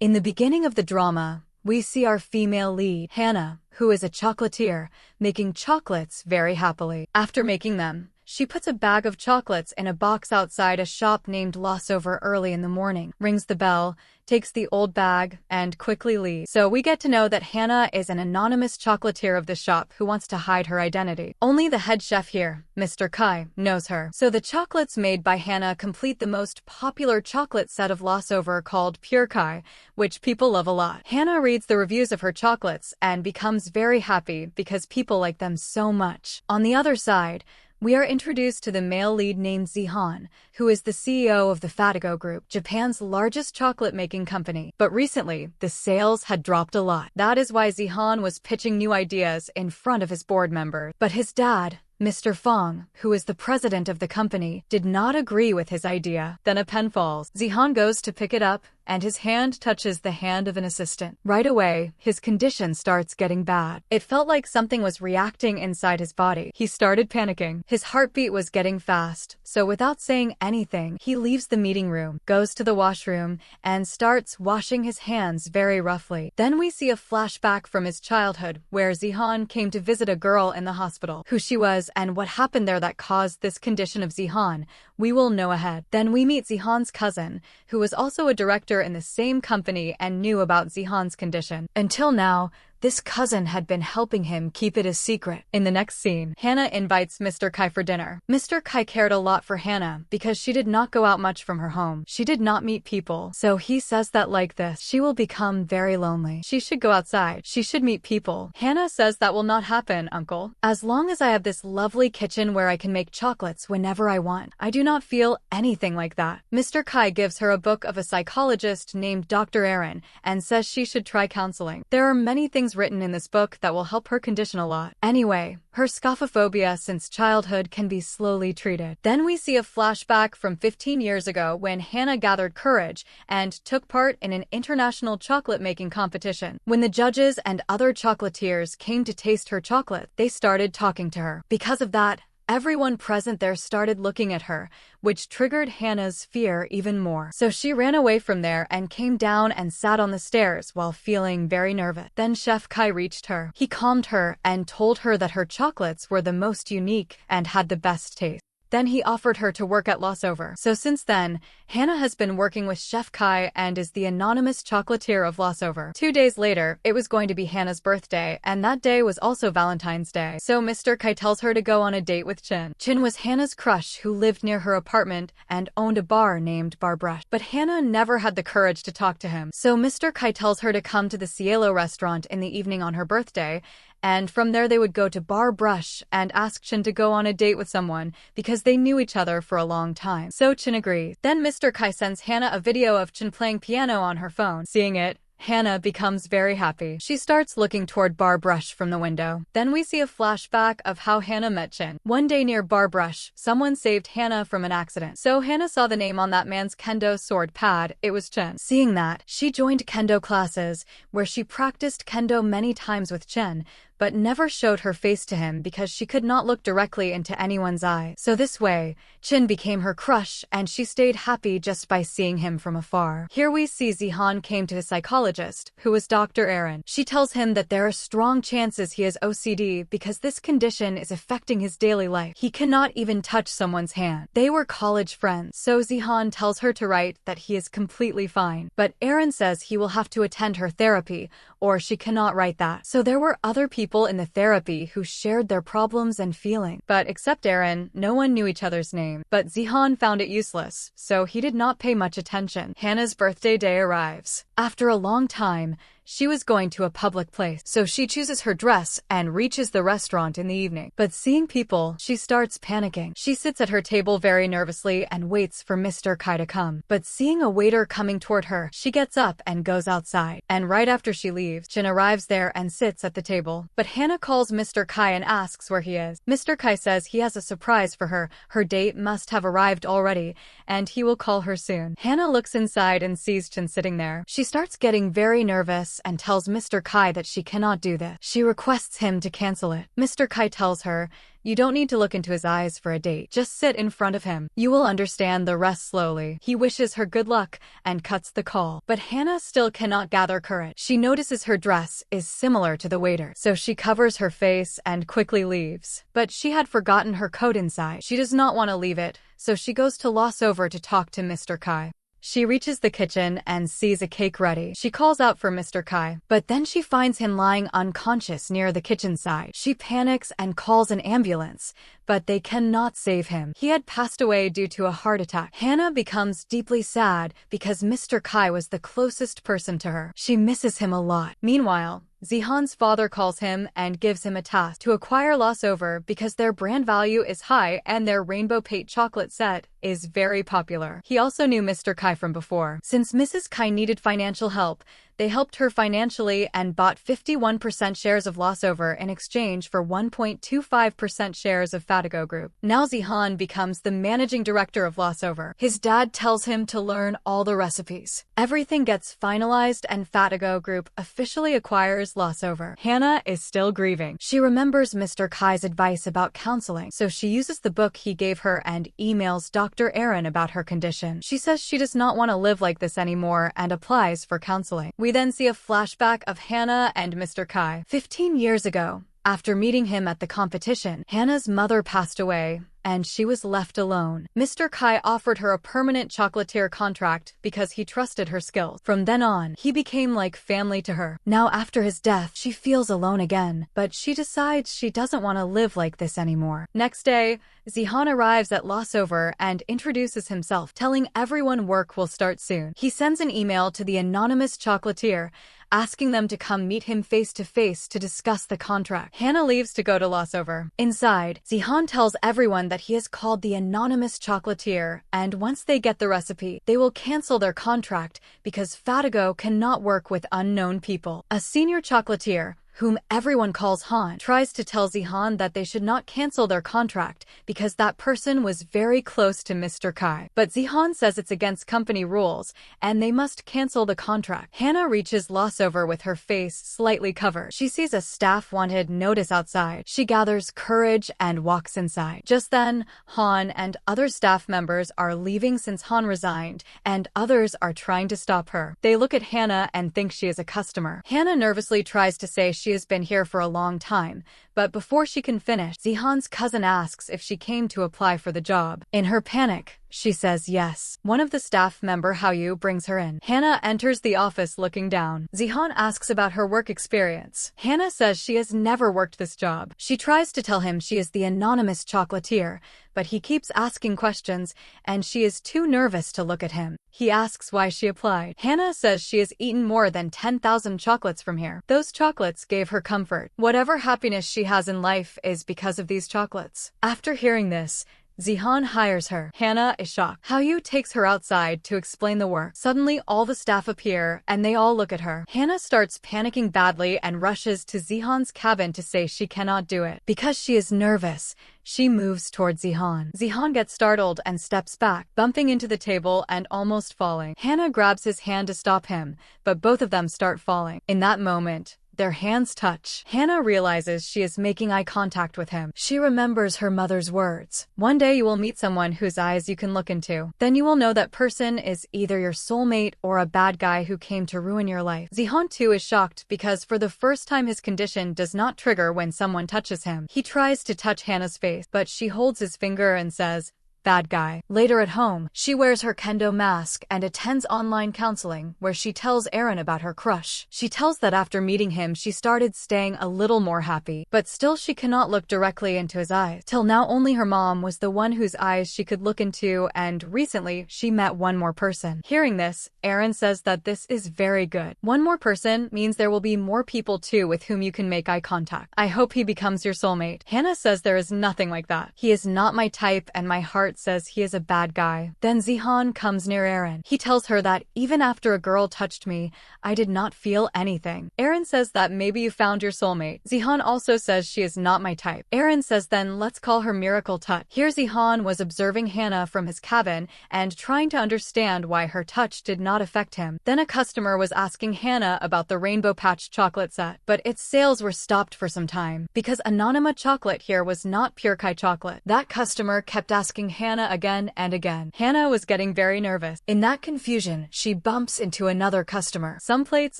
In the beginning of the drama, we see our female lead, Hannah, who is a chocolatier, making chocolates very happily. After making them, she puts a bag of chocolates in a box outside a shop named Lossover early in the morning, rings the bell, takes the old bag, and quickly leaves. So we get to know that Hannah is an anonymous chocolatier of the shop who wants to hide her identity. Only the head chef here, Mr. Kai, knows her. So the chocolates made by Hannah complete the most popular chocolate set of Lossover called Pure Kai, which people love a lot. Hannah reads the reviews of her chocolates and becomes very happy because people like them so much. On the other side, we are introduced to the male lead named Zihan, who is the CEO of the Fatigo Group, Japan's largest chocolate-making company. But recently, the sales had dropped a lot. That is why Zihan was pitching new ideas in front of his board members. But his dad, Mr. Fong, who is the president of the company, did not agree with his idea. Then a pen falls. Zihan goes to pick it up, and his hand touches the hand of an assistant. Right away, his condition starts getting bad. It felt like something was reacting inside his body. He started panicking. His heartbeat was getting fast, so without saying anything, he leaves the meeting room, goes to the washroom, and starts washing his hands very roughly. Then we see a flashback from his childhood, where Zihan came to visit a girl in the hospital. Who she was and what happened there that caused this condition of Zihan, we will know ahead. Then we meet Zihan's cousin, who was also a director in the same company and knew about Zihan's condition. Until now, this cousin had been helping him keep it a secret. In the next scene, Hannah invites Mr. Kai for dinner. Mr. Kai cared a lot for Hannah because she did not go out much from her home. She did not meet people. So he says that like this, she will become very lonely. She should go outside. She should meet people. Hannah says that will not happen, uncle. As long as I have this lovely kitchen where I can make chocolates whenever I want, I do not feel anything like that. Mr. Kai gives her a book of a psychologist named Dr. Aaron and says she should try counseling. There are many things written in this book that will help her condition a lot. Anyway, her scopophobia since childhood can be slowly treated. Then we see a flashback from 15 years ago when Hannah gathered courage and took part in an international chocolate-making competition. When the judges and other chocolatiers came to taste her chocolate, they started talking to her. Because of that, everyone present there started looking at her, which triggered Hannah's fear even more. So she ran away from there and came down and sat on the stairs while feeling very nervous. Then Chef Kai reached her. He calmed her and told her that her chocolates were the most unique and had the best taste. Then he offered her to work at Lossover. So since then, Hannah has been working with Chef Kai and is the anonymous chocolatier of Lossover. 2 days later, it was going to be Hannah's birthday, and that day was also Valentine's Day. So Mr. Kai tells her to go on a date with Chin. Chin was Hannah's crush who lived near her apartment and owned a bar named Bar Brush. But Hannah never had the courage to talk to him. So Mr. Kai tells her to come to the Cielo restaurant in the evening on her birthday, and from there they would go to Bar Brush and ask Chin to go on a date with someone because they knew each other for a long time. So Chin agrees. Then Mr. Kai sends Hannah a video of Chin playing piano on her phone. Seeing it, Hannah becomes very happy. She starts looking toward Bar Brush from the window. Then we see a flashback of how Hannah met Chin. One day near Bar Brush, someone saved Hannah from an accident. So Hannah saw the name on that man's kendo sword pad. It was Chin. Seeing that, she joined kendo classes, where she practiced kendo many times with Chin, but never showed her face to him because she could not look directly into anyone's eye. So this way, Chin became her crush and she stayed happy just by seeing him from afar. Here we see Zihan came to his psychologist, who was Dr. Aaron. She tells him that there are strong chances he has OCD because this condition is affecting his daily life. He cannot even touch someone's hand. They were college friends, so Zihan tells her to write that he is completely fine. But Aaron says he will have to attend her therapy, or she cannot write that. So there were other people in the therapy who shared their problems and feelings. But except Aaron, no one knew each other's name. But Zihan found it useless, so he did not pay much attention. Hannah's birthday day arrives. After a long time, she was going to a public place, so she chooses her dress and reaches the restaurant in the evening. But seeing people, she starts panicking. She sits at her table very nervously and waits for Mr. Kai to come. But seeing a waiter coming toward her, she gets up and goes outside. And right after she leaves, Chin arrives there and sits at the table. But Hannah calls Mr. Kai and asks where he is. Mr. Kai says he has a surprise for her. Her date must have arrived already, and he will call her soon. Hannah looks inside and sees Chin sitting there. She starts getting very nervous and tells Mr. Kai that she cannot do this. She requests him to cancel it. Mr. Kai tells her, "You don't need to look into his eyes for a date. Just sit in front of him. You will understand the rest slowly." He wishes her good luck and cuts the call. But Hannah still cannot gather courage. She notices her dress is similar to the waiter, so she covers her face and quickly leaves. But she had forgotten her coat inside. She does not want to leave it, so she goes to loss over to talk to Mr. Kai. She reaches the kitchen and sees a cake ready. She calls out for Mr. Kai, but then she finds him lying unconscious near the kitchen side. She panics and calls an ambulance, but they cannot save him. He had passed away due to a heart attack. Hannah becomes deeply sad because Mr. Kai was the closest person to her. She misses him a lot. Meanwhile, Zihan's father calls him and gives him a task to acquire loss over because their brand value is high and their Rainbow Pate chocolate set is very popular. He also knew Mr. Kai from before. Since Mrs. Kai needed financial help, they helped her financially and bought 51% shares of Lossover in exchange for 1.25% shares of Fatigo Group. Now Zihan becomes the managing director of Lossover. His dad tells him to learn all the recipes. Everything gets finalized and Fatigo Group officially acquires Lossover. Hannah is still grieving. She remembers Mr. Kai's advice about counseling, so she uses the book he gave her and emails Dr. Aaron about her condition. She says she does not want to live like this anymore and applies for counseling. We then see a flashback of Hannah and Mr. Kai. 15 years ago, after meeting him at the competition, Hannah's mother passed away, and she was left alone. Mr. Kai offered her a permanent chocolatier contract because he trusted her skills. From then on, he became like family to her. Now after his death, she feels alone again, but she decides she doesn't want to live like this anymore. Next day, Zihan arrives at Lossover and introduces himself, telling everyone work will start soon. He sends an email to the anonymous chocolatier, asking them to come meet him face-to-face to discuss the contract. Hannah leaves to go to Lossover. Inside, Zihan tells everyone that he is called the anonymous chocolatier, and once they get the recipe, they will cancel their contract because Fatigo cannot work with unknown people. A senior chocolatier, whom everyone calls Han, tries to tell Zihan that they should not cancel their contract because that person was very close to Mr. Kai. But Zihan says it's against company rules and they must cancel the contract. Hannah reaches Lossover with her face slightly covered. She sees a staff wanted notice outside. She gathers courage and walks inside. Just then, Han and other staff members are leaving since Han resigned, and others are trying to stop her. They look at Hannah and think she is a customer. Hannah nervously tries to say she has been here for a long time, but before she can finish, Zihan's cousin asks if she came to apply for the job. In her panic, she says yes. One of the staff member Haoyu brings her in. Hannah enters the office looking down. Zihan asks about her work experience. Hannah says she has never worked this job. She tries to tell him she is the anonymous chocolatier, but he keeps asking questions and she is too nervous to look at him. He asks why she applied. Hannah says she has eaten more than 10,000 chocolates from here. Those chocolates gave her comfort. Whatever happiness she has in life is because of these chocolates. After hearing this, Zihan hires her. Hannah is shocked. Haoyu takes her outside to explain the work. Suddenly, all the staff appear, and they all look at her. Hannah starts panicking badly and rushes to Zihan's cabin to say she cannot do it. Because she is nervous, she moves towards Zihan. Zihan gets startled and steps back, bumping into the table and almost falling. Hannah grabs his hand to stop him, but both of them start falling. In that moment, their hands touch. Hannah realizes she is making eye contact with him. She remembers her mother's words. One day you will meet someone whose eyes you can look into. Then you will know that person is either your soulmate or a bad guy who came to ruin your life. Zihan too is shocked because for the first time his condition does not trigger when someone touches him. He tries to touch Hannah's face, but she holds his finger and says, "Bad guy." Later at home, she wears her kendo mask and attends online counseling where she tells Aaron about her crush. She tells that after meeting him she started staying a little more happy, but still she cannot look directly into his eyes. Till now only her mom was the one whose eyes she could look into, and recently she met one more person. Hearing this, Aaron says that this is very good. One more person means there will be more people too with whom you can make eye contact. I hope he becomes your soulmate. Hannah says there is nothing like that. He is not my type and my heart heart says he is a bad guy. Then Zihan comes near Aaron. He tells her that even after a girl touched me, I did not feel anything. Aaron says that maybe you found your soulmate. Zihan also says she is not my type. Aaron says then let's call her Miracle Touch. Here Zihan was observing Hannah from his cabin and trying to understand why her touch did not affect him. Then a customer was asking Hannah about the Rainbow Patch chocolate set, but its sales were stopped for some time because Anonymous chocolate here was not pure Kai chocolate. That customer kept asking Hannah again and again. Hannah was getting very nervous. In that confusion, she bumps into another customer. Some plates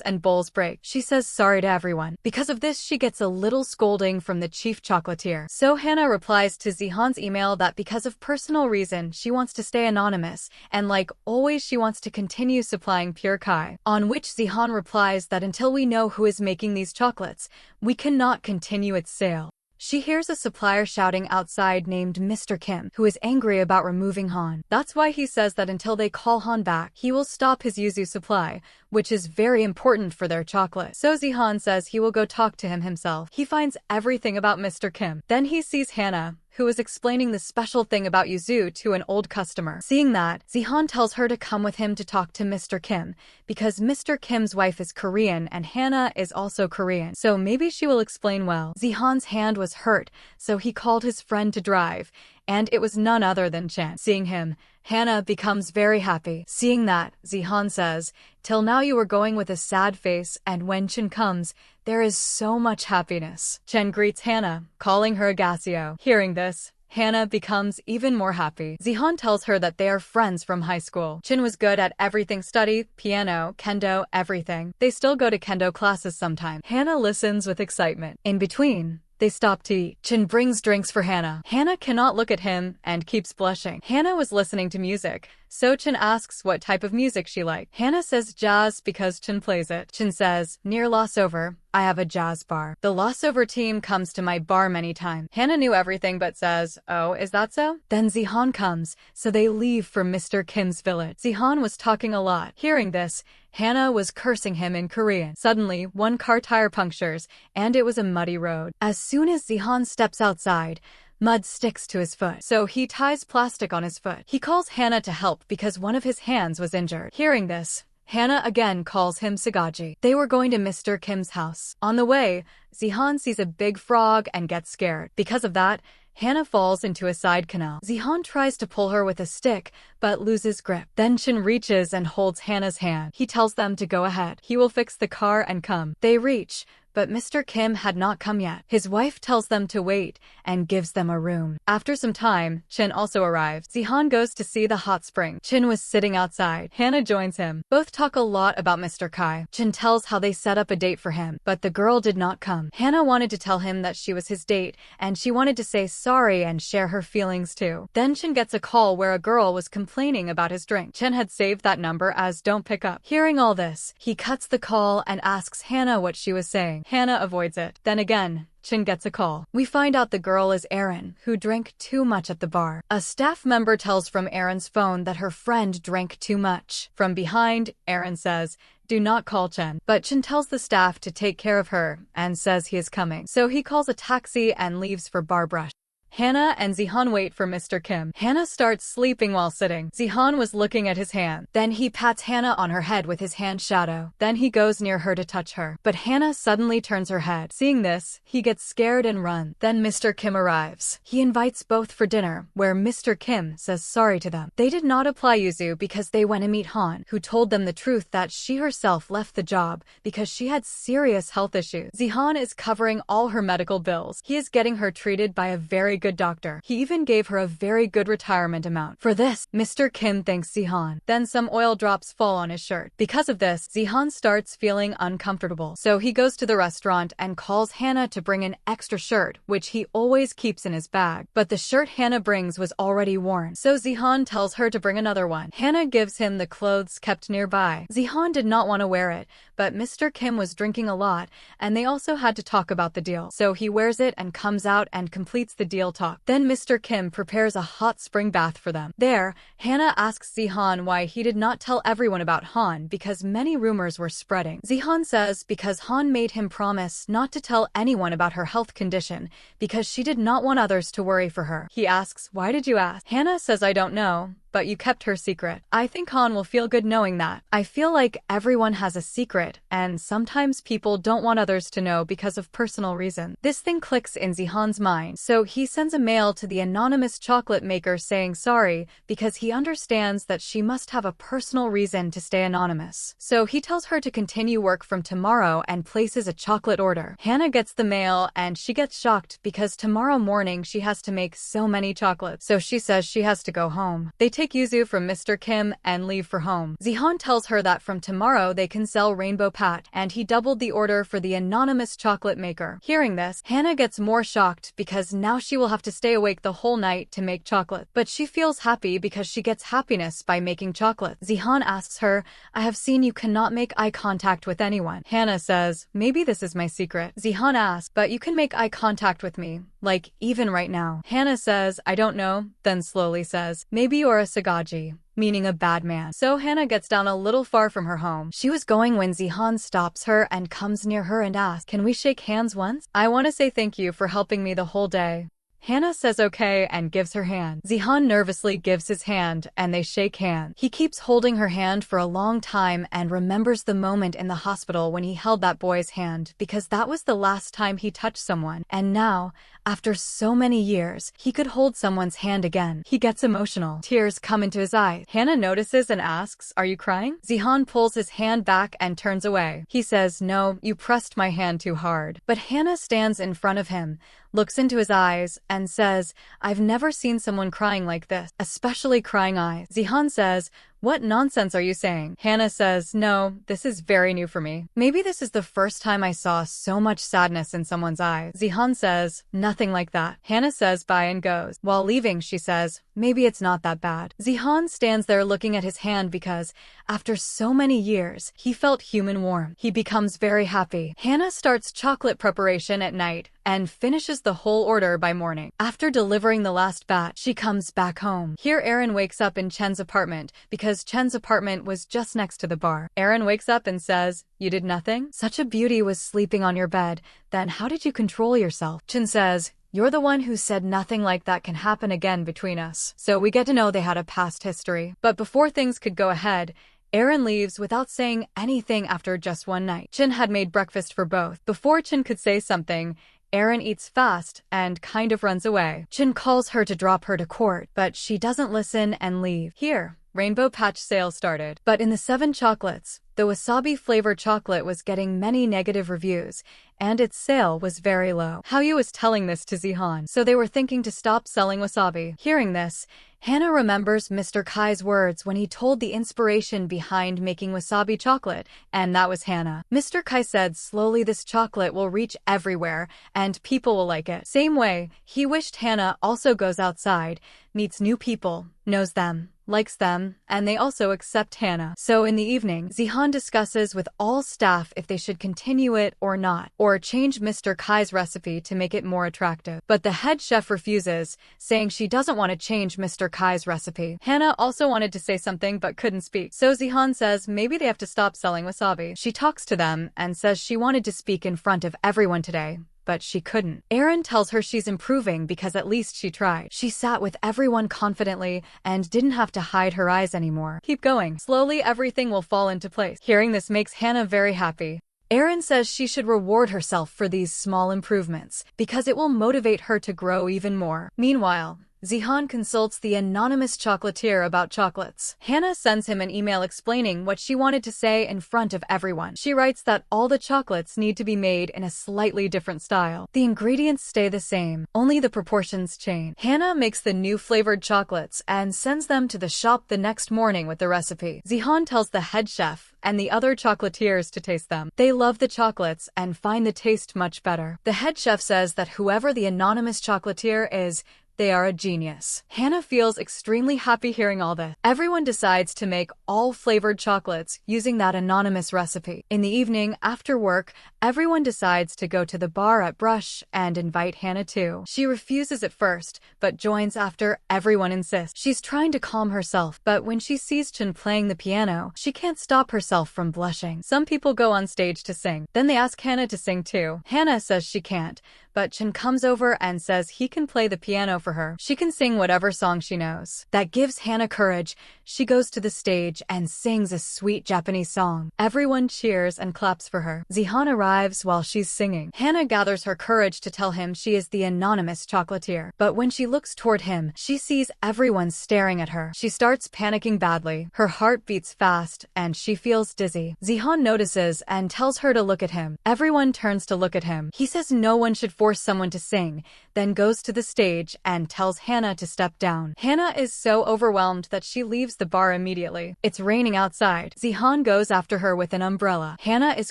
and bowls break. She says sorry to everyone. Because of this, she gets a little scolding from the chief chocolatier. So Hannah replies to Zihan's email that because of personal reason, she wants to stay anonymous, and like always, she wants to continue supplying pure Kai. On which Zihan replies that until we know who is making these chocolates, we cannot continue its sale. She hears a supplier shouting outside named Mr. Kim, who is angry about removing Han. That's why he says that until they call Han back, he will stop his yuzu supply, which is very important for their chocolate. So Zihan says he will go talk to him himself. He finds everything about Mr. Kim. Then he sees Hannah, who is explaining the special thing about yuzu to an old customer. Seeing that, Zihan tells her to come with him to talk to Mr. Kim, because Mr. Kim's wife is Korean and Hannah is also Korean, so maybe she will explain well. Zihan's hand was hurt, so he called his friend to drive, and it was none other than Chen. Seeing him, Hannah becomes very happy. Seeing that, Zihan says, "Till now you were going with a sad face, and when Chen comes, there is so much happiness." Chen greets Hannah, calling her Agasio. Hearing this, Hannah becomes even more happy. Zihan tells her that they are friends from high school. Chen was good at everything: study, piano, kendo, everything. They still go to kendo classes sometimes. Hannah listens with excitement. In between, they stop to eat. Chen brings drinks for Hannah. Hannah cannot look at him and keeps blushing. Hannah was listening to music, so Chen asks what type of music she likes. Hannah says jazz because Chen plays it. Chen says, "Near Lossover, I have a jazz bar. The Lossover team comes to my bar many times." Hannah knew everything but says, "Oh, is that so?" Then Zihan comes, so they leave for Mr. Kim's village. Zihan was talking a lot. Hearing this, Hannah was cursing him in Korean. Suddenly, one car tire punctures, and it was a muddy road. As soon as Zihan steps outside, mud sticks to his foot, so he ties plastic on his foot. He calls Hannah to help because one of his hands was injured. Hearing this, Hannah again calls him Sagaji. They were going to Mr. Kim's house. On the way, Zihan sees a big frog and gets scared. Because of that, Hannah falls into a side canal. Zihan tries to pull her with a stick, but loses grip. Then Chen reaches and holds Hannah's hand. He tells them to go ahead. He will fix the car and come. They reach, but Mr. Kim had not come yet. His wife tells them to wait and gives them a room. After some time, Chen also arrives. Zihan goes to see the hot spring. Chen was sitting outside. Hannah joins him. Both talk a lot about Mr. Kai. Chen tells how they set up a date for him, but the girl did not come. Hannah wanted to tell him that she was his date, and she wanted to say sorry and share her feelings too. Then Chen gets a call where a girl was complaining about his drink. Chen had saved that number as don't pick up. Hearing all this, he cuts the call and asks Hannah what she was saying. Hannah avoids it. Then again, Chen gets a call. We find out the girl is Aaron, who drank too much at the bar. A staff member tells from Aaron's phone that her friend drank too much. From behind, Aaron says, "Do not call Chen." But Chen tells the staff to take care of her and says he is coming. So he calls a taxi and leaves for Bar Brush. Hannah and Zihan wait for Mr. Kim. Hannah starts sleeping while sitting. Zihan was looking at his hand. Then he pats Hannah on her head with his hand shadow. Then he goes near her to touch her. But Hannah suddenly turns her head. Seeing this, he gets scared and runs. Then Mr. Kim arrives. He invites both for dinner, where Mr. Kim says sorry to them. They did not apply yuzu because they went to meet Han, who told them the truth that she herself left the job because she had serious health issues. Zihan is covering all her medical bills. He is getting her treated by a very good doctor. He even gave her a very good retirement amount. For this, Mr. Kim thanks Zihan. Then some oil drops fall on his shirt. Because of this, Zihan starts feeling uncomfortable. So he goes to the restaurant and calls Hannah to bring an extra shirt, which he always keeps in his bag. But the shirt Hannah brings was already worn. So Zihan tells her to bring another one. Hannah gives him the clothes kept nearby. Zihan did not want to wear it, but Mr. Kim was drinking a lot, and they also had to talk about the deal. So he wears it and comes out and completes the deal small talk. Then Mr. Kim prepares a hot spring bath for them. There, Hannah asks Zihan why he did not tell everyone about Han because many rumors were spreading. Zihan says because Han made him promise not to tell anyone about her health condition because she did not want others to worry for her. He asks, "Why did you ask?" Hannah says, "I don't know, but you kept her secret. I think Han will feel good knowing that. I feel like everyone has a secret, and sometimes people don't want others to know because of personal reasons." This thing clicks in Zihan's mind, so he sends a mail to the anonymous chocolate maker saying sorry because he understands that she must have a personal reason to stay anonymous. So he tells her to continue work from tomorrow and places a chocolate order. Hannah gets the mail and she gets shocked because tomorrow morning she has to make so many chocolates, so she says she has to go home. They take yuzu from Mr. Kim and leave for home. Zihan tells her that from tomorrow they can sell Rainbow Pat, and he doubled the order for the anonymous chocolate maker. Hearing this, Hannah gets more shocked because now she will have to stay awake the whole night to make chocolate. But she feels happy because she gets happiness by making chocolate. Zihan asks her, "I have seen you cannot make eye contact with anyone." Hannah says, "Maybe this is my secret." Zihan asks, "But you can make eye contact with me, like even right now." Hannah says, "I don't know," then slowly says, "Maybe you're a Sagaji," meaning a bad man. So Hannah gets down a little far from her home. She was going when Zihan stops her and comes near her and asks, "Can we shake hands once? I want to say thank you for helping me the whole day." Hannah says okay and gives her hand. Zihan nervously gives his hand and they shake hands. He keeps holding her hand for a long time and remembers the moment in the hospital when he held that boy's hand because that was the last time he touched someone. And now, after so many years, he could hold someone's hand again. He gets emotional. Tears come into his eyes. Hannah notices and asks, "Are you crying?" Zihan pulls his hand back and turns away. He says, "No, you pressed my hand too hard." But Hannah stands in front of him, looks into his eyes, and says, "I've never seen someone crying like this, especially crying eyes." Zihan says, "What nonsense are you saying?" Hannah says, "No, this is very new for me. Maybe this is the first time I saw so much sadness in someone's eyes." Zihan says, "Nothing like that." Hannah says bye and goes. While leaving, she says, "Maybe it's not that bad." Zihan stands there looking at his hand because, after so many years, he felt human warmth. He becomes very happy. Hannah starts chocolate preparation at night and finishes the whole order by morning. After delivering the last batch, she comes back home. Here Aaron wakes up in Chen's apartment because Chen's apartment was just next to the bar. Aaron wakes up and says, "You did nothing? Such a beauty was sleeping on your bed. Then how did you control yourself?" Chen says, "You're the one who said nothing like that can happen again between us." So we get to know they had a past history. But before things could go ahead, Aaron leaves without saying anything after just one night. Chen had made breakfast for both. Before Chen could say something, Aaron eats fast and kind of runs away. Chen calls her to drop her to court, but she doesn't listen and leave. Here, Rainbow Patch sale started. But in the 7 chocolates, the wasabi-flavored chocolate was getting many negative reviews, and its sale was very low. Haoyu was telling this to Zihan, so they were thinking to stop selling wasabi. Hearing this, Hannah remembers Mr. Kai's words when he told the inspiration behind making wasabi chocolate, and that was Hannah. Mr. Kai said slowly this chocolate will reach everywhere, and people will like it. Same way, he wished Hannah also goes outside, meets new people, knows them, likes them, and they also accept Hannah. So in the evening, Zihan discusses with all staff if they should continue it or not, or change Mr. Kai's recipe to make it more attractive. But the head chef refuses, saying she doesn't want to change Mr. Kai's recipe. Hannah also wanted to say something but couldn't speak. So Zihan says maybe they have to stop selling wasabi. She talks to them and says she wanted to speak in front of everyone today, but she couldn't. Aaron tells her she's improving because at least she tried. She sat with everyone confidently and didn't have to hide her eyes anymore. Keep going. Slowly everything will fall into place. Hearing this makes Hannah very happy. Aaron says she should reward herself for these small improvements because it will motivate her to grow even more. Meanwhile, Zihan consults the anonymous chocolatier about chocolates. Hannah sends him an email explaining what she wanted to say in front of everyone. She writes that all the chocolates need to be made in a slightly different style. The ingredients stay the same, only the proportions change. Hannah makes the new flavored chocolates and sends them to the shop the next morning with the recipe. Zihan tells the head chef and the other chocolatiers to taste them. They love the chocolates and find the taste much better. The head chef says that whoever the anonymous chocolatier is, They are a genius. Hannah feels extremely happy hearing all this. Everyone decides to make all flavored chocolates using that anonymous recipe. In the evening, after work, everyone decides to go to the bar at Brush and invite Hannah too. She refuses at first, but joins after everyone insists. She's trying to calm herself, but when she sees Chen playing the piano, she can't stop herself from blushing. Some people go on stage to sing. Then they ask Hannah to sing too. Hannah says she can't, but Chen comes over and says he can play the piano for her. She can sing whatever song she knows. That gives Hannah courage. She goes to the stage and sings a sweet Japanese song. Everyone cheers and claps for her. Zihan arrives while she's singing. Hannah gathers her courage to tell him she is the anonymous chocolatier. But when she looks toward him, she sees everyone staring at her. She starts panicking badly. Her heart beats fast and she feels dizzy. Zihan notices and tells her to look at him. Everyone turns to look at him. He says no one should force someone to sing, then goes to the stage and tells Hannah to step down. Hannah is so overwhelmed that she leaves the bar immediately. It's raining outside. Zihan goes after her with an umbrella. Hannah is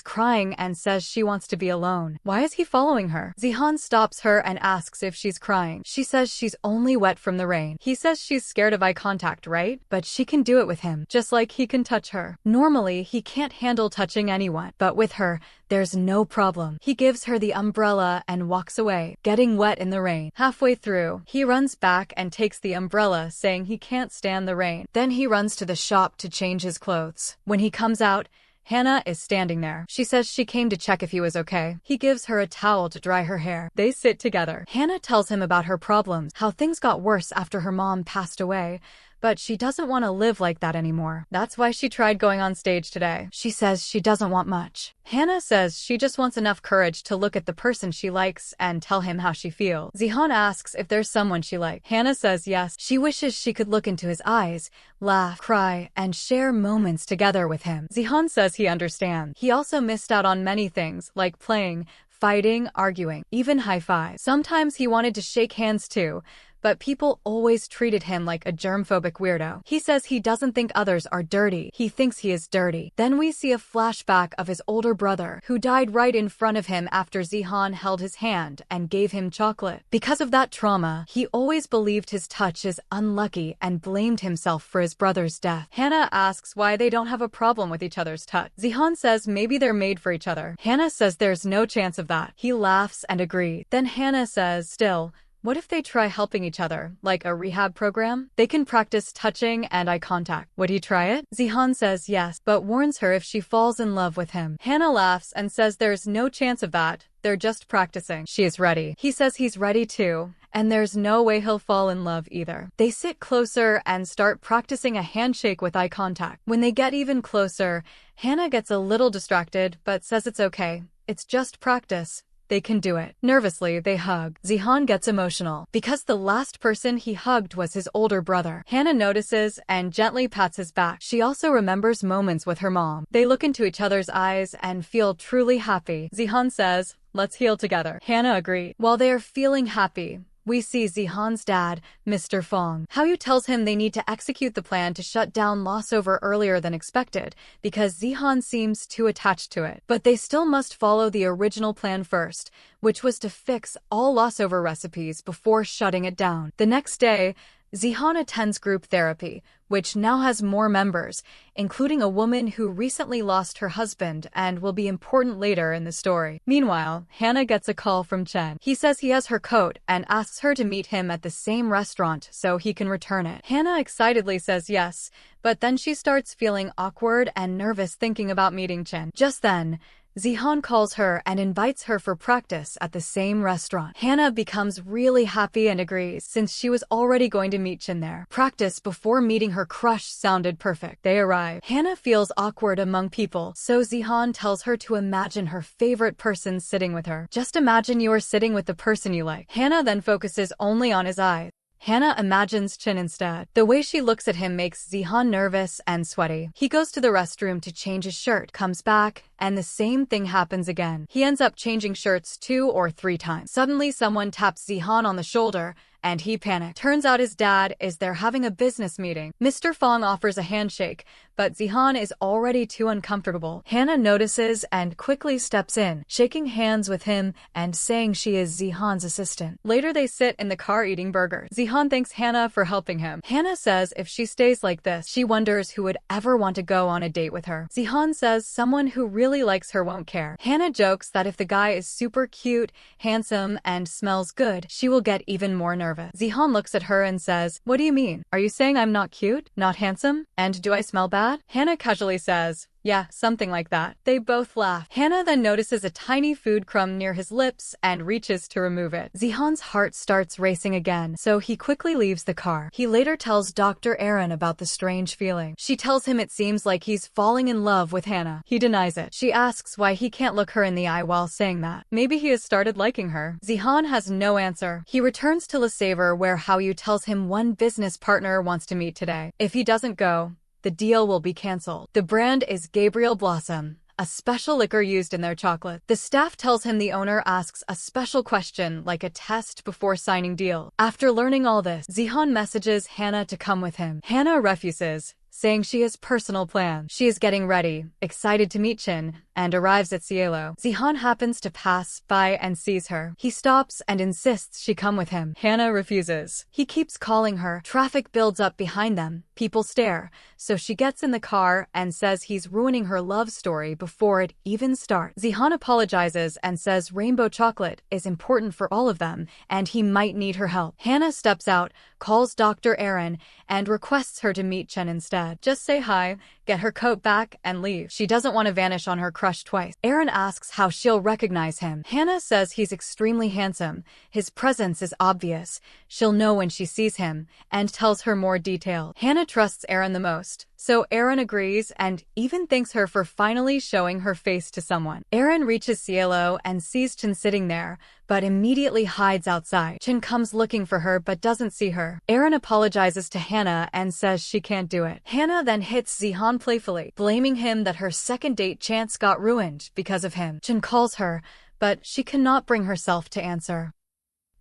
crying and says she wants to be alone. Why is he following her? Zihan stops her and asks if she's crying. She says she's only wet from the rain. He says she's scared of eye contact, right? But she can do it with him, just like he can touch her. Normally, he can't handle touching anyone, but with her, there's no problem. He gives her the umbrella and walks away, getting wet in the rain. Halfway through, he runs back and takes the umbrella, saying he can't stand the rain. Then he runs to the shop to change his clothes. When he comes out, Hannah is standing there. She says she came to check if he was okay. He gives her a towel to dry her hair. They sit together. Hannah tells him about her problems, how things got worse after her mom passed away, but she doesn't want to live like that anymore. That's why she tried going on stage today. She says she doesn't want much. Hannah says she just wants enough courage to look at the person she likes and tell him how she feels. Zihan asks if there's someone she likes. Hannah says yes. She wishes she could look into his eyes, laugh, cry, and share moments together with him. Zihan says he understands. He also missed out on many things, like playing, fighting, arguing, even high-five. Sometimes he wanted to shake hands too, but people always treated him like a germphobic weirdo. He says he doesn't think others are dirty. He thinks he is dirty. Then we see a flashback of his older brother, who died right in front of him after Zihan held his hand and gave him chocolate. Because of that trauma, he always believed his touch is unlucky and blamed himself for his brother's death. Hannah asks why they don't have a problem with each other's touch. Zihan says maybe they're made for each other. Hannah says there's no chance of that. He laughs and agrees. Then Hannah says, still, what if they try helping each other, like a rehab program? They can practice touching and eye contact. Would he try it? Zihan says yes, but warns her if she falls in love with him. Hannah laughs and says there's no chance of that. They're just practicing. She is ready. He says he's ready too, and there's no way he'll fall in love either. They sit closer and start practicing a handshake with eye contact. When they get even closer, Hannah gets a little distracted, but says it's okay. It's just practice. They can do it. Nervously, they hug. Zihan gets emotional because the last person he hugged was his older brother. Hannah notices and gently pats his back. She also remembers moments with her mom. They look into each other's eyes and feel truly happy. Zihan says, let's heal together. Hannah agrees. While they are feeling happy, we see Zihan's dad, Mr. Fong. Haoyu tells him they need to execute the plan to shut down Lossover earlier than expected, because Zihan seems too attached to it. But they still must follow the original plan first, which was to fix all Lossover recipes before shutting it down. The next day, Zihan attends group therapy, which now has more members, including a woman who recently lost her husband and will be important later in the story. Meanwhile, Hannah gets a call from Chen. He says he has her coat and asks her to meet him at the same restaurant so he can return it. Hannah excitedly says yes, but then she starts feeling awkward and nervous thinking about meeting Chen. Just then, Zihan calls her and invites her for practice at the same restaurant. Hannah becomes really happy and agrees, since she was already going to meet Chen there. Practice before meeting her crush sounded perfect. They arrive. Hannah feels awkward among people, so Zihan tells her to imagine her favorite person sitting with her. Just imagine you are sitting with the person you like. Hannah then focuses only on his eyes. Hannah imagines Chen instead. The way she looks at him makes Zihan nervous and sweaty. He goes to the restroom to change his shirt, comes back, and the same thing happens again. He ends up changing shirts 2 or 3 times. Suddenly, someone taps Zihan on the shoulder and he panicked. Turns out his dad is there having a business meeting. Mr. Fong offers a handshake, but Zihan is already too uncomfortable. Hannah notices and quickly steps in, shaking hands with him and saying she is Zihan's assistant. Later they sit in the car eating burgers. Zihan thanks Hannah for helping him. Hannah says if she stays like this, she wonders who would ever want to go on a date with her. Zihan says someone who really likes her won't care. Hannah jokes that if the guy is super cute, handsome, and smells good, she will get even more nervous. Zihan looks at her and says, "What do you mean? Are you saying I'm not cute? Not handsome? And do I smell bad?" Hannah casually says, "Yeah, something like that." They both laugh. Hannah then notices a tiny food crumb near his lips and reaches to remove it. Zihan's heart starts racing again, so he quickly leaves the car. He later tells Dr. Aaron about the strange feeling. She tells him it seems like he's falling in love with Hannah. He denies it. She asks why he can't look her in the eye while saying that. Maybe he has started liking her. Zihan has no answer. He returns to Le Saver where Haoyu tells him one business partner wants to meet today. If he doesn't go, the deal will be cancelled. The brand is Gabriel Blossom, a special liquor used in their chocolate. The staff tells him the owner asks a special question like a test before signing deal. After learning all this, Zihan messages Hannah to come with him. Hannah refuses, saying she has personal plans. She is getting ready, excited to meet Chin, and arrives at Cielo. Zihan happens to pass by and sees her. He stops and insists she come with him. Hannah refuses. He keeps calling her. Traffic builds up behind them. People stare, so she gets in the car and says he's ruining her love story before it even starts. Zihan apologizes and says rainbow chocolate is important for all of them, and he might need her help. Hannah steps out, calls Dr. Aaron, and requests her to meet Chen instead. Just say hi, get her coat back, and leave. She doesn't want to vanish on her crush twice. Aaron asks how she'll recognize him. Hannah says he's extremely handsome. His presence is obvious. She'll know when she sees him, and tells her more detail. Hannah trusts Aaron the most, so Aaron agrees and even thanks her for finally showing her face to someone. Aaron reaches Cielo and sees Chen sitting there, but immediately hides outside. Chen comes looking for her but doesn't see her. Aaron apologizes to Hannah and says she can't do it. Hannah then hits Zihan playfully, blaming him that her second date chance got ruined because of him. Chen calls her, but she cannot bring herself to answer.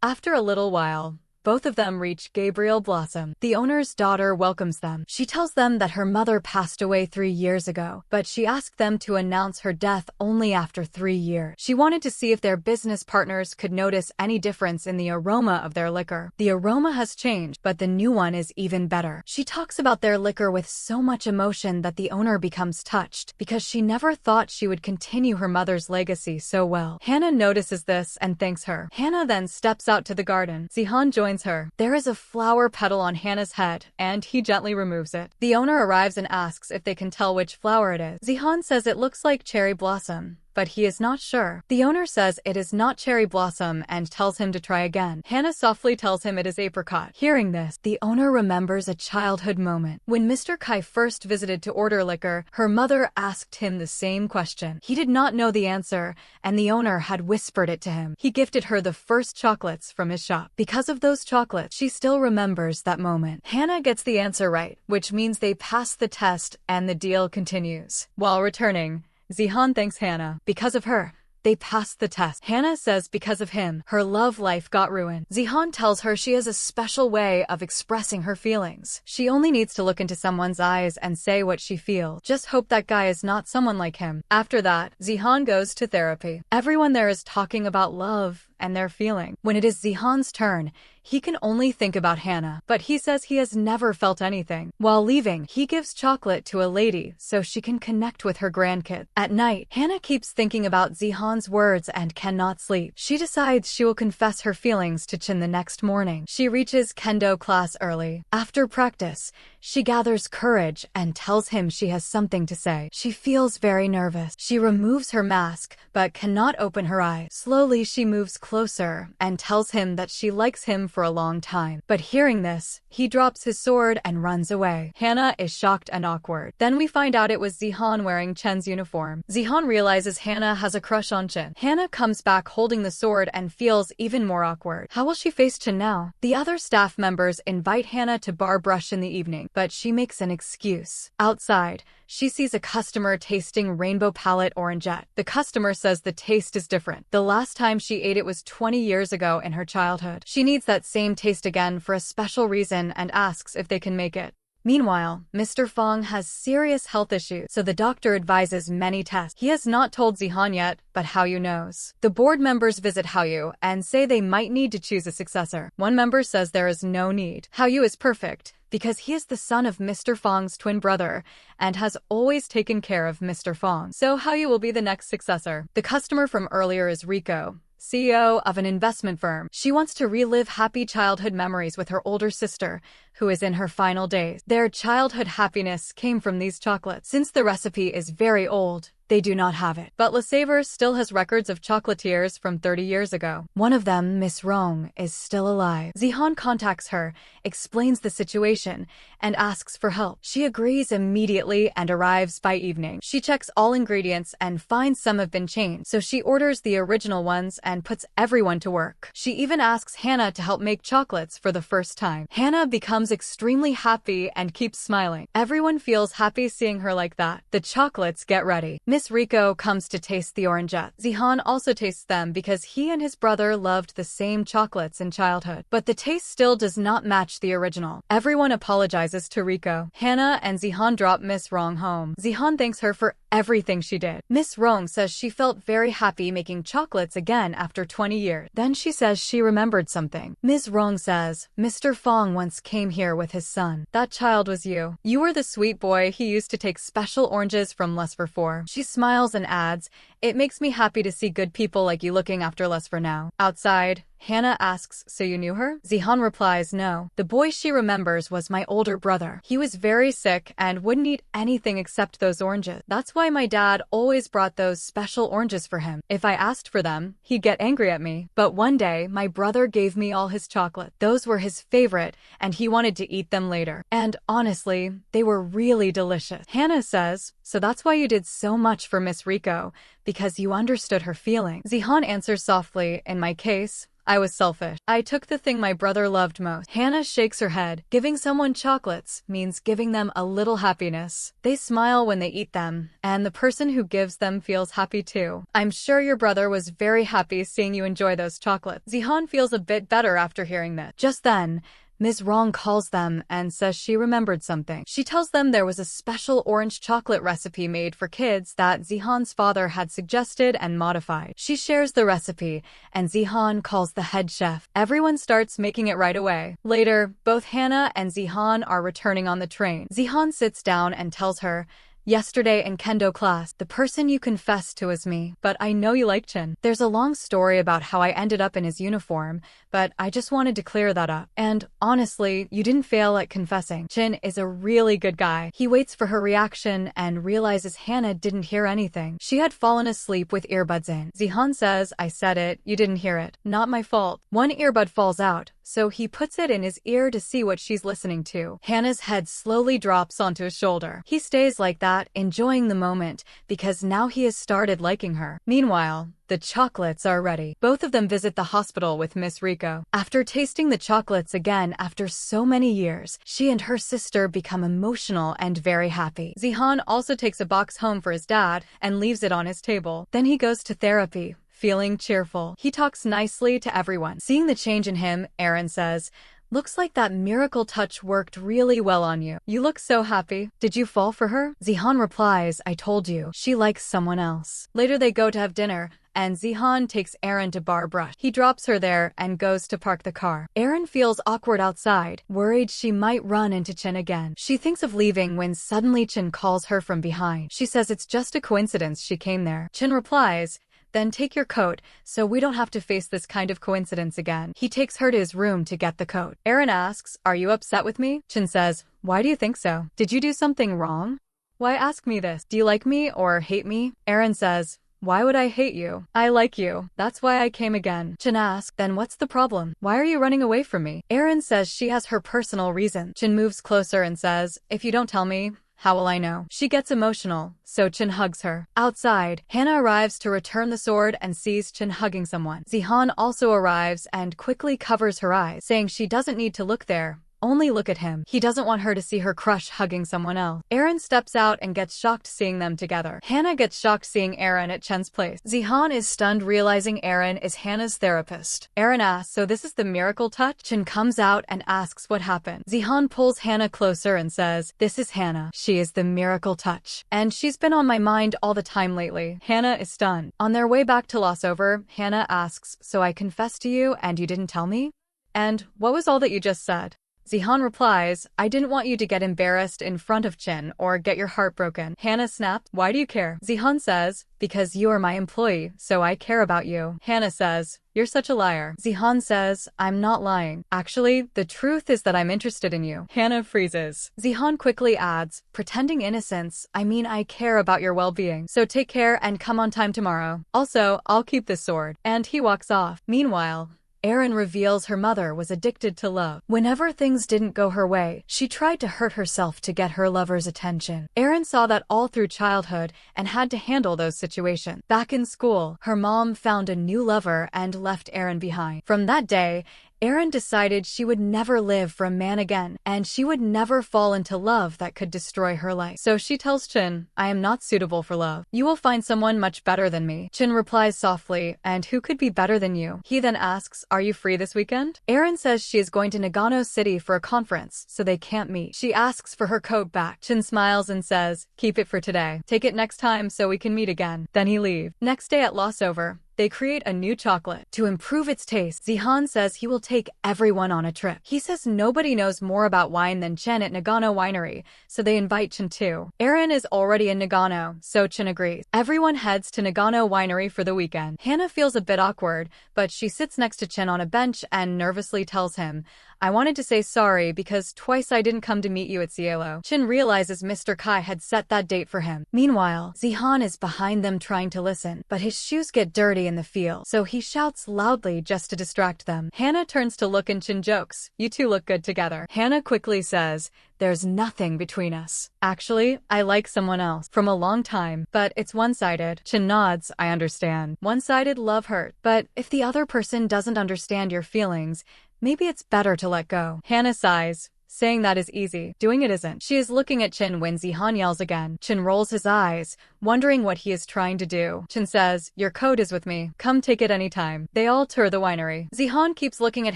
After a little while, both of them reach Gabriel Blossom. The owner's daughter welcomes them. She tells them that her mother passed away 3 years ago, but she asked them to announce her death only after 3 years. She wanted to see if their business partners could notice any difference in the aroma of their liquor. The aroma has changed, but the new one is even better. She talks about their liquor with so much emotion that the owner becomes touched, because she never thought she would continue her mother's legacy so well. Hannah notices this and thanks her. Hannah then steps out to the garden. Zihan joins her. There is a flower petal on Hannah's head, and he gently removes it. The owner arrives and asks if they can tell which flower it is. Zihan says it looks like cherry blossom, but he is not sure. The owner says it is not cherry blossom and tells him to try again. Hannah softly tells him it is apricot. Hearing this, the owner remembers a childhood moment. When Mr. Kai first visited to order liquor, her mother asked him the same question. He did not know the answer, and the owner had whispered it to him. He gifted her the first chocolates from his shop. Because of those chocolates, she still remembers that moment. Hannah gets the answer right, which means they pass the test and the deal continues. While returning, Zihan thanks Hannah. Because of her, they passed the test. Hannah says because of him, her love life got ruined. Zihan tells her she has a special way of expressing her feelings. She only needs to look into someone's eyes and say what she feels. Just hope that guy is not someone like him. After that, Zihan goes to therapy. Everyone there is talking about love and their feeling. When it is Zihan's turn, he can only think about Hannah, but he says he has never felt anything. While leaving, he gives chocolate to a lady so she can connect with her grandkid. At night, Hannah keeps thinking about Zihan's words and cannot sleep. She decides she will confess her feelings to Chin the next morning. She reaches kendo class early. After practice, she gathers courage and tells him she has something to say. She feels very nervous. She removes her mask, but cannot open her eyes. Slowly, she moves closer and tells him that she likes him for a long time. But hearing this, he drops his sword and runs away. Hannah is shocked and awkward. Then we find out it was Zihan wearing Chen's uniform. Zihan realizes Hannah has a crush on Chen. Hannah comes back holding the sword and feels even more awkward. How will she face Chen now? The other staff members invite Hannah to bar brush in the evening, but she makes an excuse. Outside, she sees a customer tasting Rainbow Palette Orangette. The customer says the taste is different. The last time she ate it was was 20 years ago in her childhood. She needs that same taste again for a special reason and asks if they can make it. Meanwhile, Mr. Fong has serious health issues, so the doctor advises many tests. He has not told Zihan yet, but Haoyu knows. The board members visit Haoyu and say they might need to choose a successor. One member says there is no need. Haoyu is perfect because he is the son of Mr. Fong's twin brother and has always taken care of Mr. Fong. So Haoyu will be the next successor. The customer from earlier is Rico, CEO of an investment firm. She wants to relive happy childhood memories with her older sister, who is in her final days. Their childhood happiness came from these chocolates. Since the recipe is very old, they do not have it. But Le Saver still has records of chocolatiers from 30 years ago. One of them, Miss Rong, is still alive. Zihan contacts her, explains the situation, and asks for help. She agrees immediately and arrives by evening. She checks all ingredients and finds some have been changed, so she orders the original ones and puts everyone to work. She even asks Hannah to help make chocolates for the first time. Hannah becomes extremely happy and keeps smiling. Everyone feels happy seeing her like that. The chocolates get ready. Miss Rico comes to taste the orangettes. Zihan also tastes them because he and his brother loved the same chocolates in childhood. But the taste still does not match the original. Everyone apologizes to Rico. Hannah and Zihan drop Miss Rong home. Zihan thanks her for everything she did. Miss Rong says she felt very happy making chocolates again after 20 years. Then she says she remembered something. Ms. Rong says, Mr. Fong once came here with his son. That child was you. You were the sweet boy he used to take special oranges from Lesfer for. She smiles and adds, it makes me happy to see good people like you looking after Lesfer now. Outside, Hannah asks, so you knew her? Zihan replies, no. The boy she remembers was my older brother. He was very sick and wouldn't eat anything except those oranges. That's why my dad always brought those special oranges for him. If I asked for them, he'd get angry at me. But one day, my brother gave me all his chocolate. Those were his favorite, and he wanted to eat them later. And honestly, they were really delicious. Hannah says, so that's why you did so much for Miss Rico, because you understood her feelings. Zihan answers softly, in my case, I was selfish. I took the thing my brother loved most. Hannah shakes her head. Giving someone chocolates means giving them a little happiness. They smile when they eat them, and the person who gives them feels happy too. I'm sure your brother was very happy seeing you enjoy those chocolates. Zihan feels a bit better after hearing that. Just then, Ms. Rong calls them and says she remembered something. She tells them there was a special orange chocolate recipe made for kids that Zihan's father had suggested and modified. She shares the recipe, and Zihan calls the head chef. Everyone starts making it right away. Later, both Hannah and Zihan are returning on the train. Zihan sits down and tells her, yesterday in kendo class, the person you confessed to is me, but I know you like Chin. There's a long story about how I ended up in his uniform, but I just wanted to clear that up. And honestly, you didn't fail at confessing. Chin is a really good guy. He waits for her reaction and realizes Hannah didn't hear anything. She had fallen asleep with earbuds in. Zihan says, I said it, you didn't hear it. Not my fault. One earbud falls out, so he puts it in his ear to see what she's listening to. Hannah's head slowly drops onto his shoulder. He stays like that, enjoying the moment, because now he has started liking her. Meanwhile, the chocolates are ready. Both of them visit the hospital with Miss Rico. After tasting the chocolates again after so many years, she and her sister become emotional and very happy. Zihan also takes a box home for his dad and leaves it on his table. Then he goes to therapy, feeling cheerful. He talks nicely to everyone. Seeing the change in him, Aaron says, looks like that miracle touch worked really well on you. You look so happy. Did you fall for her? Zihan replies, I told you. She likes someone else. Later they go to have dinner, and Zihan takes Aaron to Bar Brush. He drops her there and goes to park the car. Aaron feels awkward outside, worried she might run into Chin again. She thinks of leaving when suddenly Chin calls her from behind. She says it's just a coincidence she came there. Chin replies, then take your coat, so we don't have to face this kind of coincidence again. He takes her to his room to get the coat. Aaron asks, are you upset with me? Chin says, why do you think so? Did you do something wrong? Why ask me this? Do you like me or hate me? Aaron says, why would I hate you? I like you. That's why I came again. Chin asks, then what's the problem? Why are you running away from me? Aaron says she has her personal reason. Chin moves closer and says, if you don't tell me, how will I know? She gets emotional, so Chin hugs her. Outside, Hannah arrives to return the sword and sees Chin hugging someone. Zihan also arrives and quickly covers her eyes, saying she doesn't need to look there, Only look at him. He doesn't want her to see her crush hugging someone else. Aaron steps out and gets shocked seeing them together. Hannah gets shocked seeing Aaron at Chen's place. Zihan is stunned realizing Aaron is Hannah's therapist. Aaron asks, so this is the miracle touch? Chen comes out and asks what happened. Zihan pulls Hannah closer and says, this is Hannah. She is the miracle touch. And she's been on my mind all the time lately. Hannah is stunned. On their way back to Lossover, Hannah asks, so I confessed to you and you didn't tell me? And what was all that you just said? Zihan replies, I didn't want you to get embarrassed in front of Chen or get your heart broken. Hannah snaps, why do you care? Zihan says, because you are my employee, so I care about you. Hannah says, you're such a liar. Zihan says, I'm not lying. Actually, the truth is that I'm interested in you. Hannah freezes. Zihan quickly adds, pretending innocence, I mean I care about your well-being. So take care and come on time tomorrow. Also, I'll keep this sword. And he walks off. Meanwhile, Erin reveals her mother was addicted to love. Whenever things didn't go her way, she tried to hurt herself to get her lover's attention. Erin saw that all through childhood and had to handle those situations. Back in school, her mom found a new lover and left Erin behind. From that day, Erin decided she would never live for a man again, and she would never fall into love that could destroy her life. So she tells Chin, I am not suitable for love. You will find someone much better than me. Chin replies softly, and who could be better than you? He then asks, are you free this weekend? Erin says she is going to Nagano City for a conference, so they can't meet. She asks for her coat back. Chin smiles and says, keep it for today. Take it next time so we can meet again. Then he leaves. Next day at Lossover, they create a new chocolate. To improve its taste, Zihan says he will take everyone on a trip. He says nobody knows more about wine than Chen at Nagano Winery, so they invite Chen too. Erin is already in Nagano, so Chen agrees. Everyone heads to Nagano Winery for the weekend. Hannah feels a bit awkward, but she sits next to Chen on a bench and nervously tells him, I wanted to say sorry because twice I didn't come to meet you at Cielo. Chen realizes Mr. Kai had set that date for him. Meanwhile, Zihan is behind them trying to listen, but his shoes get dirty in the field, so he shouts loudly just to distract them. Hannah turns to look and Chen jokes, you two look good together. Hannah quickly says, there's nothing between us. Actually, I like someone else from a long time, but it's one-sided. Chen nods, I understand. One-sided love hurt, but if the other person doesn't understand your feelings, maybe it's better to let go. Hannah sighs. Saying that is easy. Doing it isn't. She is looking at Chen when Zihan yells again. Chen rolls his eyes, wondering what he is trying to do. Chen says, your coat is with me. Come take it anytime. They all tour the winery. Zihan keeps looking at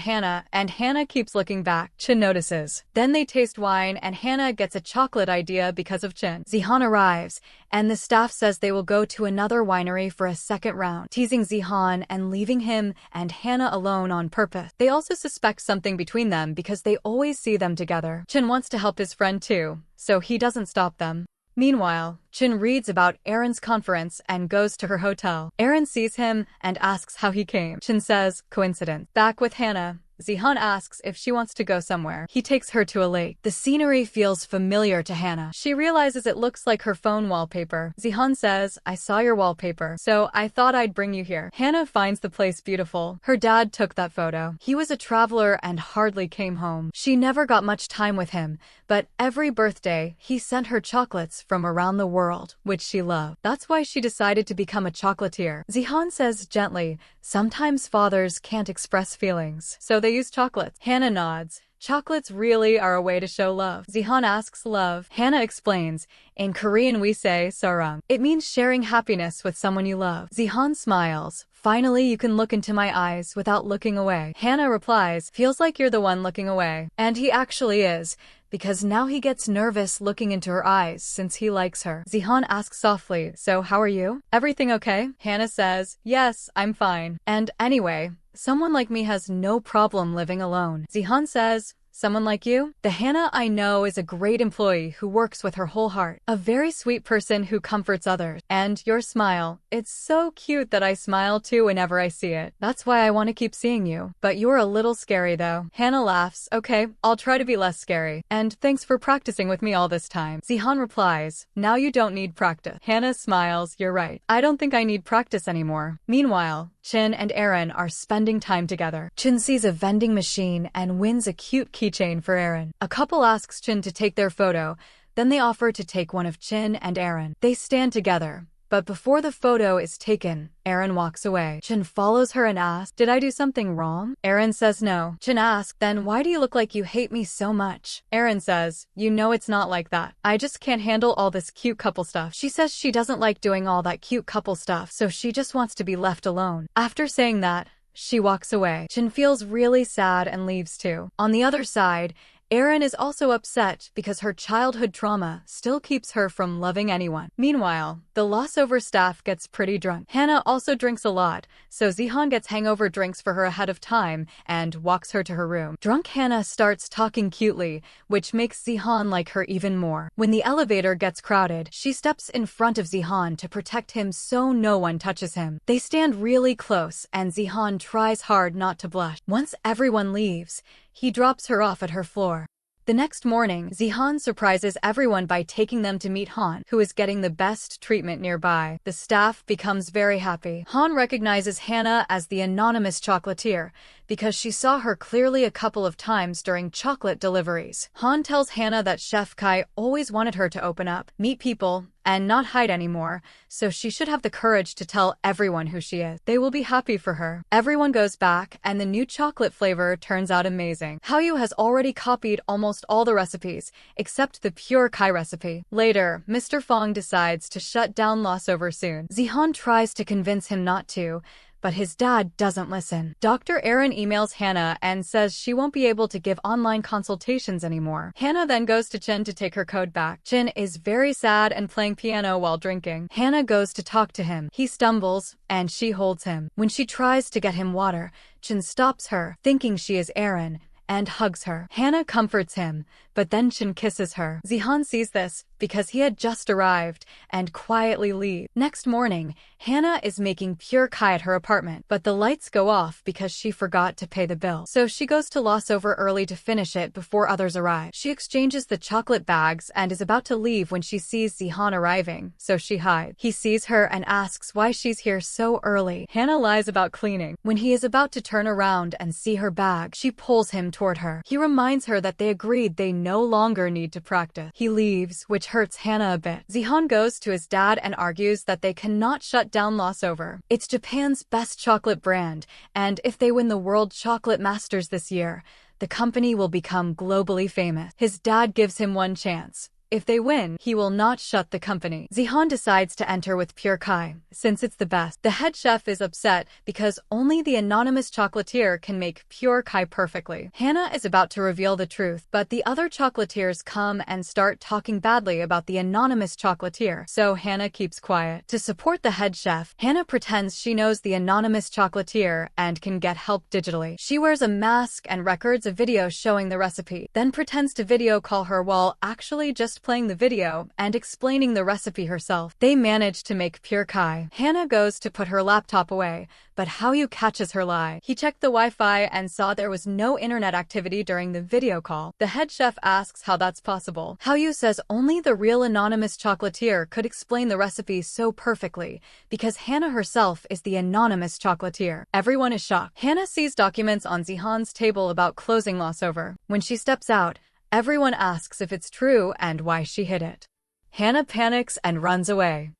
Hannah, and Hannah keeps looking back. Chen notices. Then they taste wine, and Hannah gets a chocolate idea because of Chen. Zihan arrives, and the staff says they will go to another winery for a second round, teasing Zihan and leaving him and Hannah alone on purpose. They also suspect something between them because they always see them together. Chen wants to help his friend too, so he doesn't stop them. Meanwhile, Chen reads about Erin's conference and goes to her hotel. Erin sees him and asks how he came. Chen says, coincidence. Back with Hannah, Zihan asks if she wants to go somewhere. He takes her to a lake. The scenery feels familiar to Hannah. She realizes it looks like her phone wallpaper. Zihan says, I saw your wallpaper, so I thought I'd bring you here. Hannah finds the place beautiful. Her dad took that photo. He was a traveler and hardly came home. She never got much time with him, but every birthday, he sent her chocolates from around the world, which she loved. That's why she decided to become a chocolatier. Zihan says gently, sometimes fathers can't express feelings, so they use chocolates. Hannah nods. Chocolates really are a way to show love. Zihan asks love. Hannah explains, in Korean we say sarang. It means sharing happiness with someone you love. Zihan smiles. Finally, you can look into my eyes without looking away. Hannah replies, feels like you're the one looking away. And he actually is, because now he gets nervous looking into her eyes since he likes her. Zihan asks softly, so how are you? Everything okay? Hannah says, yes, I'm fine. And anyway, someone like me has no problem living alone. Zihan says, someone like you? The Hannah I know is a great employee who works with her whole heart. A very sweet person who comforts others. And your smile. It's so cute that I smile too whenever I see it. That's why I want to keep seeing you. But you're a little scary though. Hannah laughs. Okay, I'll try to be less scary. And thanks for practicing with me all this time. Zihan replies, now you don't need practice. Hannah smiles. You're right. I don't think I need practice anymore. Meanwhile, Chin and Erin are spending time together. Chin sees a vending machine and wins a cute keychain for Erin. A couple asks Chin to take their photo, then they offer to take one of Chin and Erin. They stand together, But before the photo is taken, Erin walks away. Jin follows her and asks, "Did I do something wrong?" Erin says no. Jin asks, "Then why do you look like you hate me so much?" Erin says, "You know it's not like that. I just can't handle all this cute couple stuff." She says she doesn't like doing all that cute couple stuff, so she just wants to be left alone. After saying that, she walks away. Jin feels really sad and leaves too. On the other side, Erin is also upset because her childhood trauma still keeps her from loving anyone. Meanwhile, the Lossover staff gets pretty drunk. Hannah also drinks a lot, so Zihan gets hangover drinks for her ahead of time and walks her to her room. Drunk Hannah starts talking cutely, which makes Zihan like her even more. When the elevator gets crowded, she steps in front of Zihan to protect him so no one touches him. They stand really close, and Zihan tries hard not to blush. Once everyone leaves, he drops her off at her floor. The next morning, Zihan surprises everyone by taking them to meet Han, who is getting the best treatment nearby. The staff becomes very happy. Han recognizes Hannah as the anonymous chocolatier because she saw her clearly a couple of times during chocolate deliveries. Han tells Hannah that Chef Kai always wanted her to open up, meet people, and not hide anymore, so she should have the courage to tell everyone who she is. They will be happy for her. Everyone goes back, and the new chocolate flavor turns out amazing. Hao has already copied almost all the recipes, except the pure Kai recipe. Later, Mr. Fong decides to shut down Lossover soon. Zihan tries to convince him not to, but his dad doesn't listen. Dr. Erin emails Hannah and says she won't be able to give online consultations anymore. Hannah then goes to Jin to take her code back. Jin is very sad and playing piano while drinking. Hannah goes to talk to him. He stumbles, and she holds him. When she tries to get him water, Jin stops her, thinking she is Erin, and hugs her. Hannah comforts him, but then Jin kisses her. Zihan sees this because he had just arrived and quietly leaves. Next morning, Hannah is making pure Kai at her apartment, but the lights go off because she forgot to pay the bill. So she goes to Lossover early to finish it before others arrive. She exchanges the chocolate bags and is about to leave when she sees Zihan arriving, so she hides. He sees her and asks why she's here so early. Hannah lies about cleaning. When he is about to turn around and see her bag, she pulls him toward her. He reminds her that they agreed they no longer need to practice. He leaves, which hurts Hannah a bit. Zihan goes to his dad and argues that they cannot shut down Lossover. It's Japan's best chocolate brand, and if they win the World Chocolate Masters this year, the company will become globally famous. His dad gives him one chance. If they win, he will not shut the company. Zihan decides to enter with pure Kai, since it's the best. The head chef is upset because only the anonymous chocolatier can make pure Kai perfectly. Hannah is about to reveal the truth, but the other chocolatiers come and start talking badly about the anonymous chocolatier, so Hannah keeps quiet. To support the head chef, Hannah pretends she knows the anonymous chocolatier and can get help digitally. She wears a mask and records a video showing the recipe, then pretends to video call her while actually just playing the video and explaining the recipe herself. They manage to make pure Kai. Hannah goes to put her laptop away, but Hao catches her lie. He checked the Wi-Fi and saw there was no internet activity during the video call. The head chef asks how that's possible. Hao says only the real anonymous chocolatier could explain the recipe so perfectly, because Hannah herself is the anonymous chocolatier. Everyone is shocked. Hannah sees documents on Zihan's table about closing Lossover. When she steps out, everyone asks if it's true and why she hid it. Hannah panics and runs away.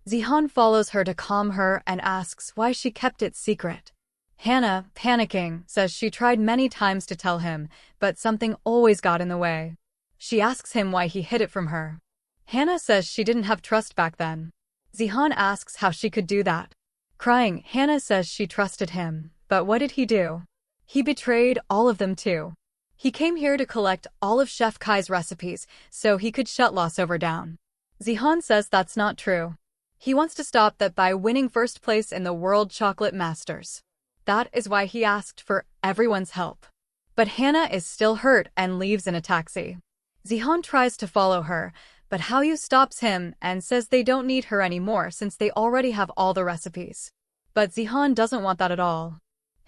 Zihan follows her to calm her and asks why she kept it secret. Hannah, panicking, says she tried many times to tell him, but something always got in the way. She asks him why he hid it from her. Hannah says she didn't have trust back then. Zihan asks how she could do that. Crying, Hannah says she trusted him, but what did he do? He betrayed all of them too. He came here to collect all of Chef Kai's recipes so he could shut Lossover down. Zihan says that's not true. He wants to stop that by winning first place in the World Chocolate Masters. That is why he asked for everyone's help. But Hannah is still hurt and leaves in a taxi. Zihan tries to follow her, but Hao stops him and says they don't need her anymore since they already have all the recipes. But Zihan doesn't want that at all.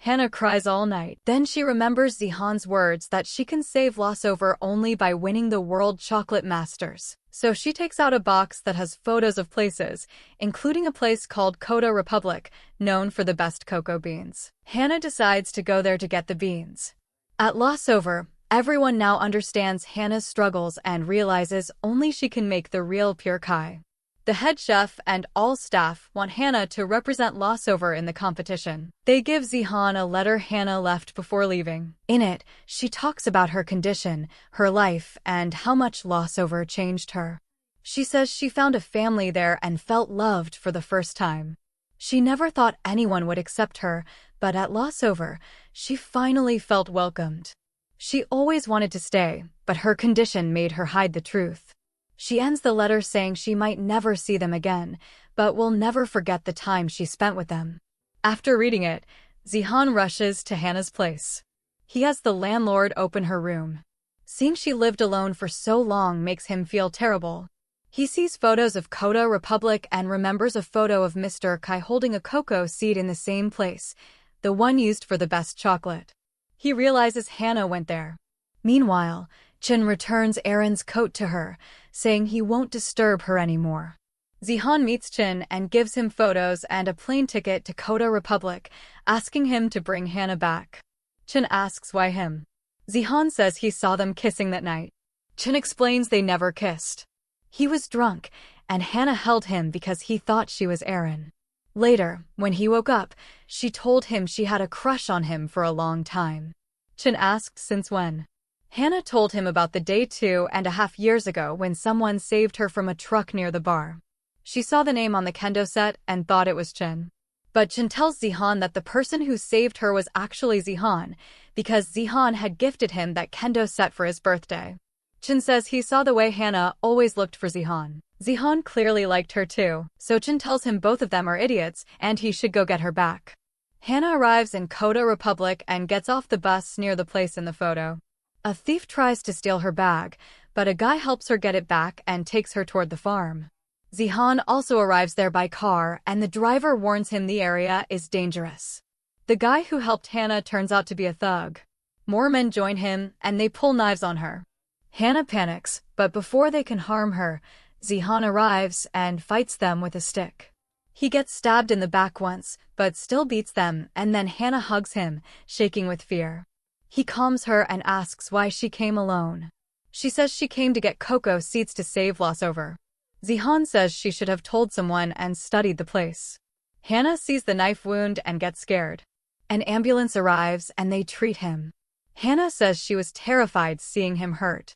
Hannah cries all night. Then she remembers Zihan's words that she can save Lossover only by winning the World Chocolate Masters. So she takes out a box that has photos of places, including a place called Kdrama Republic, known for the best cocoa beans. Hannah decides to go there to get the beans. At Lossover, everyone now understands Hannah's struggles and realizes only she can make the real pure Kai. The head chef and all staff want Hannah to represent Lossover in the competition. They give Zihan a letter Hannah left before leaving. In it, she talks about her condition, her life, and how much Lossover changed her. She says she found a family there and felt loved for the first time. She never thought anyone would accept her, but at Lossover, she finally felt welcomed. She always wanted to stay, but her condition made her hide the truth. She ends the letter saying she might never see them again, but will never forget the time she spent with them. After reading it, Zihan rushes to Hannah's place. He has the landlord open her room. Seeing she lived alone for so long makes him feel terrible. He sees photos of Kdrama Republic and remembers a photo of Mr. Kai holding a cocoa seed in the same place, the one used for the best chocolate. He realizes Hannah went there. Meanwhile, Chin returns Aaron's coat to her, saying he won't disturb her anymore. Zihan meets Chin and gives him photos and a plane ticket to Kdrama Republic, asking him to bring Hannah back. Chin asks why him. Zihan says he saw them kissing that night. Chin explains they never kissed. He was drunk, and Hannah held him because he thought she was Aaron. Later, when he woke up, she told him she had a crush on him for a long time. Chin asked since when. Hannah told him about the day 2.5 years ago when someone saved her from a truck near the bar. She saw the name on the kendo set and thought it was Chin. But Chin tells Zihan that the person who saved her was actually Zihan, because Zihan had gifted him that kendo set for his birthday. Chin says he saw the way Hannah always looked for Zihan. Zihan clearly liked her too, so Chin tells him both of them are idiots and he should go get her back. Hannah arrives in Kdrama Republic and gets off the bus near the place in the photo. A thief tries to steal her bag, but a guy helps her get it back and takes her toward the farm. Zihan also arrives there by car, and the driver warns him the area is dangerous. The guy who helped Hannah turns out to be a thug. More men join him, and they pull knives on her. Hannah panics, but before they can harm her, Zihan arrives and fights them with a stick. He gets stabbed in the back once, but still beats them, and then Hannah hugs him, shaking with fear. He calms her and asks why she came alone. She says she came to get cocoa seeds to save Lossover. Zihan says she should have told someone and studied the place. Hannah sees the knife wound and gets scared. An ambulance arrives and they treat him. Hannah says she was terrified seeing him hurt.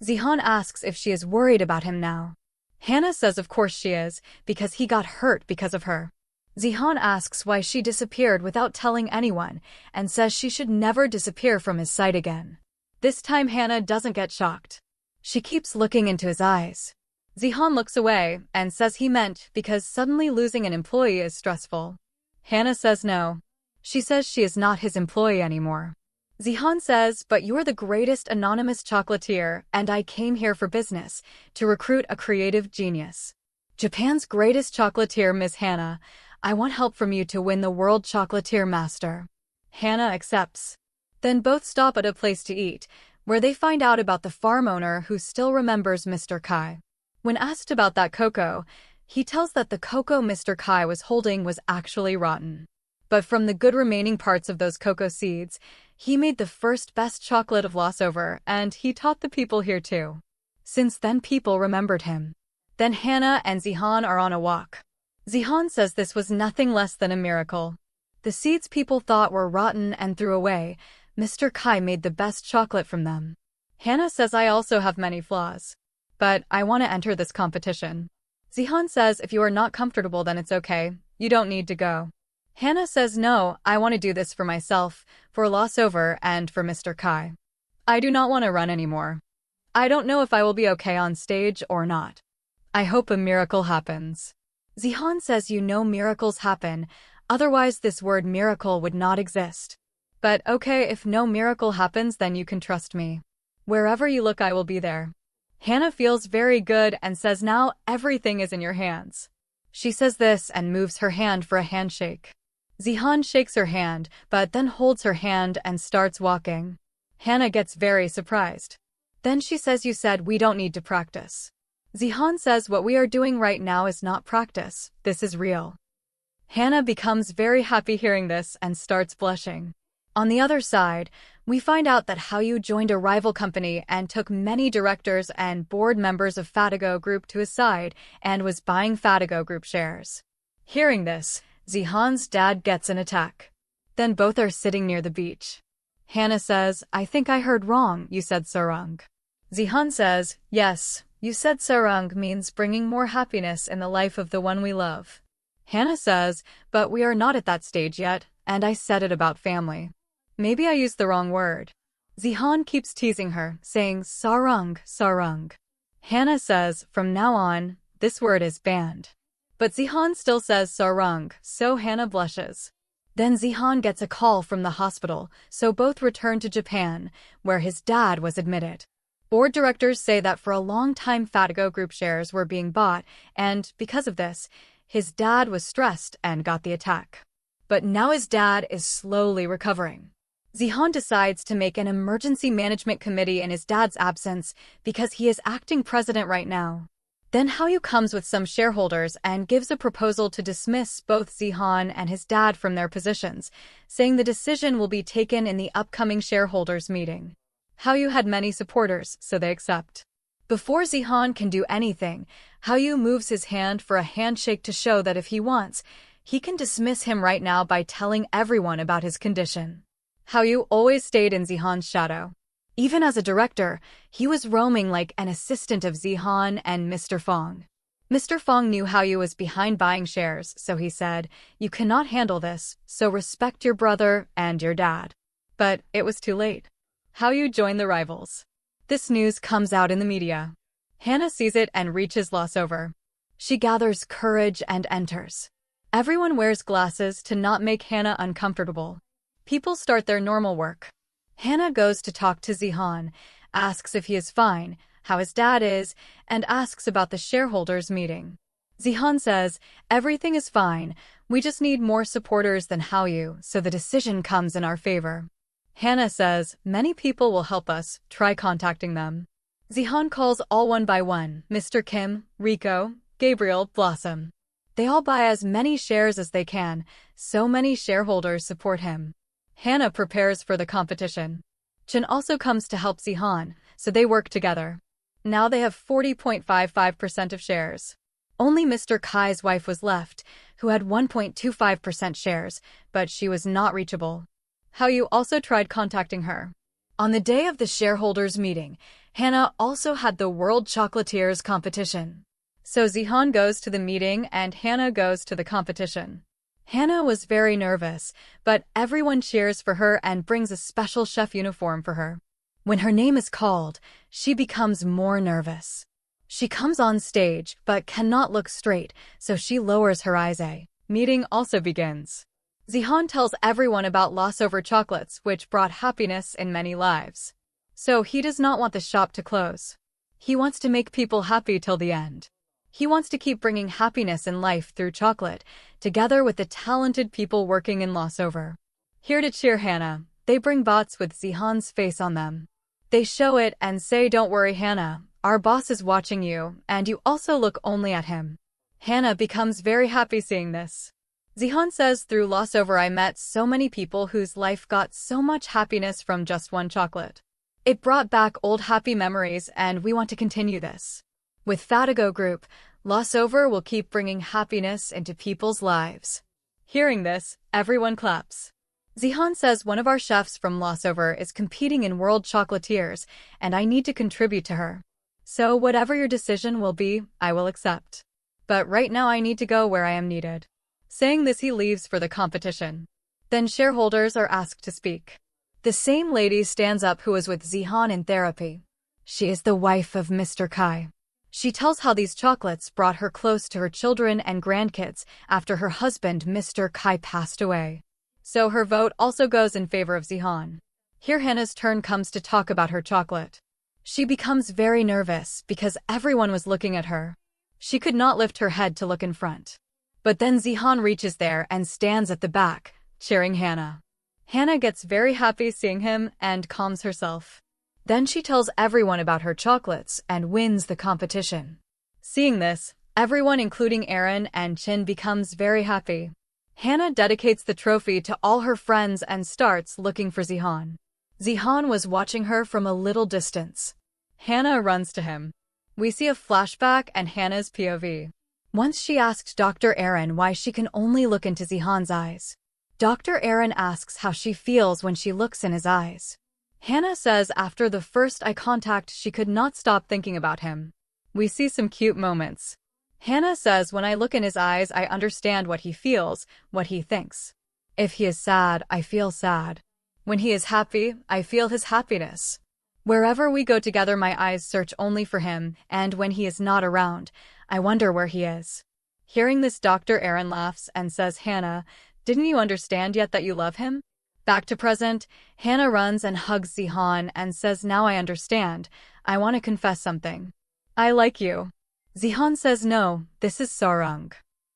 Zihan asks if she is worried about him now. Hannah says of course she is, because he got hurt because of her. Zihan asks why she disappeared without telling anyone, and says she should never disappear from his sight again. This time Hannah doesn't get shocked. She keeps looking into his eyes. Zihan looks away, and says he meant because suddenly losing an employee is stressful. Hannah says no. She says she is not his employee anymore. Zihan says, but you're the greatest anonymous chocolatier, and I came here for business, to recruit a creative genius. Japan's greatest chocolatier, Miss Hannah. I want help from you to win the World Chocolatier Master. Hannah accepts. Then both stop at a place to eat, where they find out about the farm owner who still remembers Mr. Kai. When asked about that cocoa, he tells that the cocoa Mr. Kai was holding was actually rotten. But from the good remaining parts of those cocoa seeds, he made the first best chocolate of Lossover, and he taught the people here too. Since then people remembered him. Then Hannah and Zihan are on a walk. Zihan says this was nothing less than a miracle. The seeds people thought were rotten and threw away, Mr. Kai made the best chocolate from them. Hannah says I also have many flaws. But I want to enter this competition. Zihan says if you are not comfortable then it's okay, you don't need to go. Hannah says no, I want to do this for myself, for Lossover, and for Mr. Kai. I do not want to run anymore. I don't know if I will be okay on stage or not. I hope a miracle happens. Zihan says you know miracles happen, otherwise this word miracle would not exist. But okay, if no miracle happens then you can trust me. Wherever you look I will be there. Hannah feels very good and says now everything is in your hands. She says this and moves her hand for a handshake. Zihan shakes her hand, but then holds her hand and starts walking. Hannah gets very surprised. Then she says you said we don't need to practice. Zihan says what we are doing right now is not practice, this is real. Hannah becomes very happy hearing this and starts blushing. On the other side, We find out that Hao joined a rival company and took many directors and board members of Fatago Group to his side and was buying Fatago Group shares. Hearing this, Zihan's dad gets an attack. Then both are sitting near the beach. Hannah says, "I think I heard wrong, you said sarung." Zihan says, "Yes, you said sarung means bringing more happiness in the life of the one we love." Hannah says, "But we are not at that stage yet, and I said it about family. Maybe I used the wrong word." Zihan keeps teasing her, saying sarung, sarung. Hannah says, "From now on, this word is banned." But Zihan still says sarung, so Hannah blushes. Then Zihan gets a call from the hospital, so both return to Japan, where his dad was admitted. Board directors say that for a long time Fatago Group shares were being bought, and because of this, his dad was stressed and got the attack. But now his dad is slowly recovering. Zihan decides to make an emergency management committee in his dad's absence because he is acting president right now. Then Hao comes with some shareholders and gives a proposal to dismiss both Zihan and his dad from their positions, saying the decision will be taken in the upcoming shareholders meeting. Hao had many supporters, so they accept. Before Zihan can do anything, Hao moves his hand for a handshake to show that if he wants, he can dismiss him right now by telling everyone about his condition. Hao always stayed in Zihan's shadow. Even as a director, he was roaming like an assistant of Zihan and Mr. Fong. Mr. Fong knew Hao was behind buying shares, so he said, "You cannot handle this, so respect your brother and your dad." But it was too late. Hao joined the rivals. This news comes out in the media. Hannah sees it and reaches Lossover. She gathers courage and enters. Everyone wears glasses to not make Hannah uncomfortable. People start their normal work. Hannah goes to talk to Zihan, asks if he is fine, how his dad is, and asks about the shareholders meeting. Zihan says, "Everything is fine, we just need more supporters than Hao, so the decision comes in our favor." Hannah says, "Many people will help us, try contacting them." Zihan calls all one by one, Mr. Kim, Rico, Gabriel, Blossom. They all buy as many shares as they can, so many shareholders support him. Hannah prepares for the competition. Chen also comes to help Zihan, so they work together. Now they have 40.55% of shares. Only Mr. Kai's wife was left, who had 1.25% shares, but she was not reachable. Hao also tried contacting her. On the day of the shareholders meeting, Hannah also had the World Chocolatiers competition. So Zihan goes to the meeting and Hannah goes to the competition. Hannah was very nervous, but everyone cheers for her and brings a special chef uniform for her. When her name is called, she becomes more nervous. She comes on stage, but cannot look straight, so she lowers her eyes. Meeting also begins. Zihan tells everyone about Lossover chocolates, which brought happiness in many lives. So he does not want the shop to close. He wants to make people happy till the end. He wants to keep bringing happiness in life through chocolate, together with the talented people working in Lossover. Here to cheer Hannah, they bring bots with Zihan's face on them. They show it and say, "Don't worry, Hannah, our boss is watching you, and you also look only at him." Hannah becomes very happy seeing this. Zihan says, "Through Lossover I met so many people whose life got so much happiness from just one chocolate. It brought back old happy memories and we want to continue this. With Fatago Group, Lossover will keep bringing happiness into people's lives." Hearing this, everyone claps. Zihan says, "One of our chefs from Lossover is competing in World Chocolatiers, and I need to contribute to her. So whatever your decision will be, I will accept. But right now I need to go where I am needed." Saying this, he leaves for the competition. Then shareholders are asked to speak. The same lady stands up who was with Zihan in therapy. She is the wife of Mr. Kai. She tells how these chocolates brought her close to her children and grandkids after her husband, Mr. Kai, passed away. So her vote also goes in favor of Zihan. Here Hannah's turn comes to talk about her chocolate. She becomes very nervous because everyone was looking at her. She could not lift her head to look in front. But then Zihan reaches there and stands at the back, cheering Hannah. Hannah gets very happy seeing him and calms herself. Then she tells everyone about her chocolates and wins the competition. Seeing this, everyone including Aaron and Chin becomes very happy. Hannah dedicates the trophy to all her friends and starts looking for Zihan. Zihan was watching her from a little distance. Hannah runs to him. We see a flashback and Hannah's POV. Once she asked Dr. Aaron why she can only look into Zihan's eyes. Dr. Aaron asks how she feels when she looks in his eyes. Hannah says after the first eye contact she could not stop thinking about him. We see some cute moments. Hannah says when I look in his eyes I understand what he feels, what he thinks. If he is sad, I feel sad. When he is happy, I feel his happiness. Wherever we go together my eyes search only for him, and when he is not around, I wonder where he is. Hearing this, Dr. Aaron laughs and says, Hannah, didn't you understand yet that you love him? Back to present, Hannah runs and hugs Zihan and says, now I understand. I want to confess something. I like you. Zihan says no, this is sarung.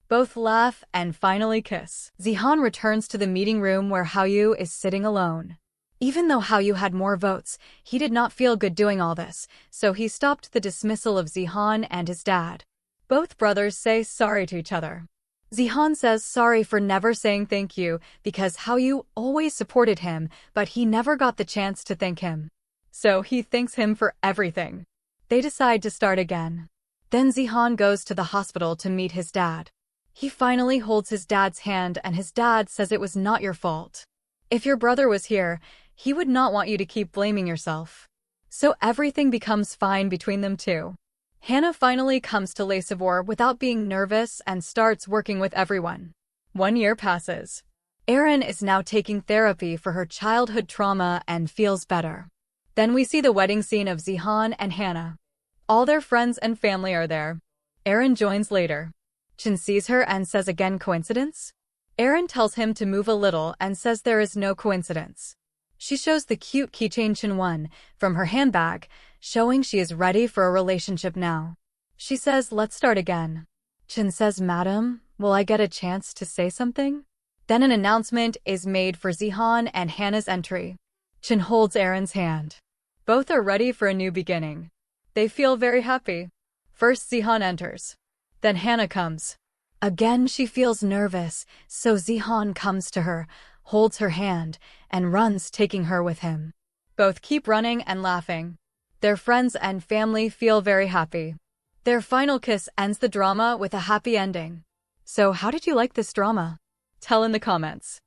Both laugh and finally kiss. Zihan returns to the meeting room where Haoyu is sitting alone. Even though Haoyu had more votes, he did not feel good doing all this, so he stopped the dismissal of Zihan and his dad. Both brothers say sorry to each other. Zihan says sorry for never saying thank you because Haoyu always supported him, but he never got the chance to thank him. So he thanks him for everything. They decide to start again. Then Zihan goes to the hospital to meet his dad. He finally holds his dad's hand and his dad says it was not your fault. If your brother was here, he would not want you to keep blaming yourself. So everything becomes fine between them two. Hannah finally comes to Lacevor without being nervous and starts working with everyone. 1 year passes. Erin is now taking therapy for her childhood trauma and feels better. Then we see the wedding scene of Zihan and Hannah. All their friends and family are there. Erin joins later. Chin sees her and says again coincidence? Erin tells him to move a little and says there is no coincidence. She shows the cute keychain Chin won from her handbag, showing she is ready for a relationship now. She says, let's start again. Chin says, Madam, will I get a chance to say something? Then an announcement is made for Zihan and Hannah's entry. Chin holds Erin's hand. Both are ready for a new beginning. They feel very happy. First Zihan enters. Then Hannah comes. Again she feels nervous, so Zihan comes to her, holds her hand, and runs taking her with him. Both keep running and laughing. Their friends and family feel very happy. Their final kiss ends the drama with a happy ending. So how did you like this drama? Tell in the comments.